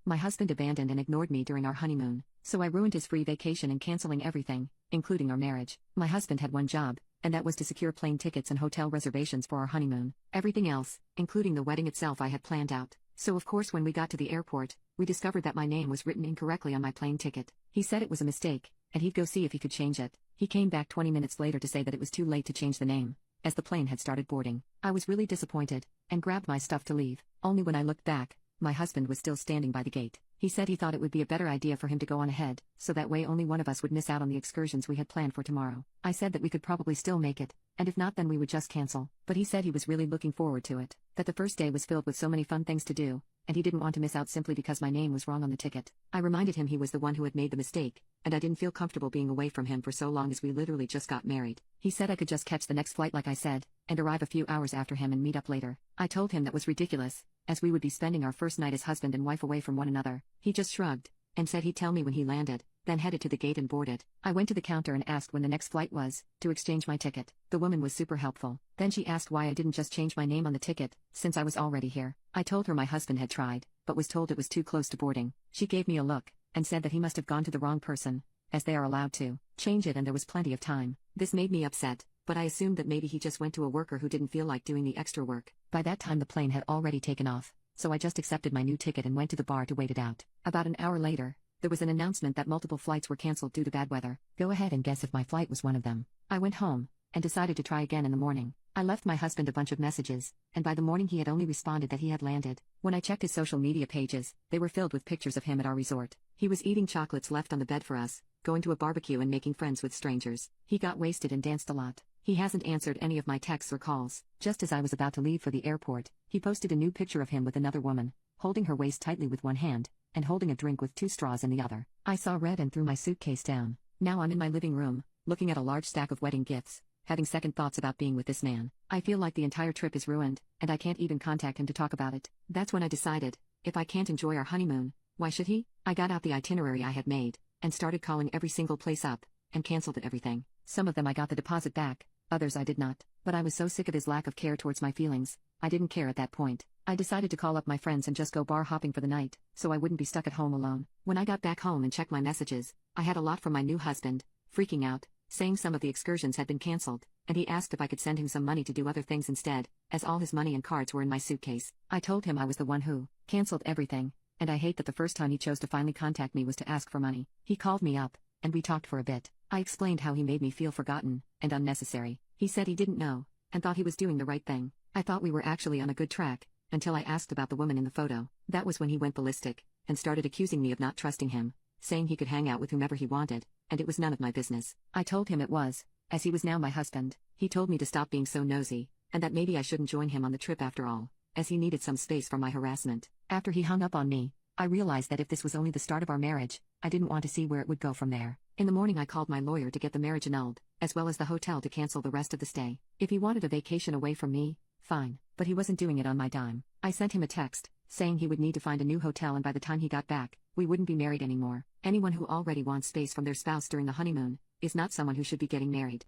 My husband abandoned and ignored me during our honeymoon, so I ruined his free vacation and canceling everything, including our marriage. My husband had one job, and that was to secure plane tickets and hotel reservations for our honeymoon. Everything else, including the wedding itself, I had planned out. So of course when we got to the airport, we discovered that my name was written incorrectly on my plane ticket. He said it was a mistake, and he'd go see if he could change it. He came back 20 minutes later to say that it was too late to change the name, as the plane had started boarding. I was really disappointed, and grabbed my stuff to leave. Only when I looked back, my husband was still standing by the gate. He said he thought it would be a better idea for him to go on ahead, so that way only one of us would miss out on the excursions we had planned for tomorrow. I said that we could probably still make it, and if not then we would just cancel. But he said he was really looking forward to it, that the first day was filled with so many fun things to do, and he didn't want to miss out simply because my name was wrong on the ticket. I reminded him he was the one who had made the mistake, and I didn't feel comfortable being away from him for so long as we literally just got married. He said I could just catch the next flight like I said, and arrive a few hours after him and meet up later. I told him that was ridiculous, as we would be spending our first night as husband and wife away from one another. He just shrugged, and said he'd tell me when he landed, then headed to the gate and boarded. I went to the counter and asked when the next flight was, to exchange my ticket. The woman was super helpful. Then she asked why I didn't just change my name on the ticket, since I was already here. I told her my husband had tried, but was told it was too close to boarding. She gave me a look, and said that he must have gone to the wrong person, as they are allowed to change it and there was plenty of time. This made me upset, but I assumed that maybe he just went to a worker who didn't feel like doing the extra work. By that time the plane had already taken off, so I just accepted my new ticket and went to the bar to wait it out. About an hour later, there was an announcement that multiple flights were cancelled due to bad weather. Go ahead and guess if my flight was one of them. I went home, and decided to try again in the morning. I left my husband a bunch of messages, and by the morning he had only responded that he had landed. When I checked his social media pages, they were filled with pictures of him at our resort. He was eating chocolates left on the bed for us, going to a barbecue and making friends with strangers. He got wasted and danced a lot. He hasn't answered any of my texts or calls. Just as I was about to leave for the airport, he posted a new picture of him with another woman, holding her waist tightly with one hand, and holding a drink with 2 straws in the other. I saw red and threw my suitcase down. Now I'm in my living room, looking at a large stack of wedding gifts, having second thoughts about being with this man. I feel like the entire trip is ruined, and I can't even contact him to talk about it. That's when I decided, if I can't enjoy our honeymoon, why should he? I got out the itinerary I had made, and started calling every single place up, and canceled everything. Some of them I got the deposit back, others I did not. But I was so sick of his lack of care towards my feelings, I didn't care at that point. I decided to call up my friends and just go bar hopping for the night, so I wouldn't be stuck at home alone. When I got back home and checked my messages, I had a lot from my new husband, freaking out, saying some of the excursions had been cancelled, and he asked if I could send him some money to do other things instead, as all his money and cards were in my suitcase. I told him I was the one who cancelled everything, and I hate that the first time he chose to finally contact me was to ask for money. He called me up, and we talked for a bit. I explained how he made me feel forgotten and unnecessary. He said he didn't know, and thought he was doing the right thing. I thought we were actually on a good track, until I asked about the woman in the photo. That was when he went ballistic, and started accusing me of not trusting him, saying he could hang out with whomever he wanted, and it was none of my business. I told him it was, as he was now my husband. He told me to stop being so nosy, and that maybe I shouldn't join him on the trip after all, as he needed some space from my harassment. After he hung up on me, I realized that if this was only the start of our marriage, I didn't want to see where it would go from there. In the morning I called my lawyer to get the marriage annulled, as well as the hotel to cancel the rest of the stay. If he wanted a vacation away from me, fine, but he wasn't doing it on my dime. I sent him a text, saying he would need to find a new hotel and by the time he got back, we wouldn't be married anymore. Anyone who already wants space from their spouse during the honeymoon is not someone who should be getting married.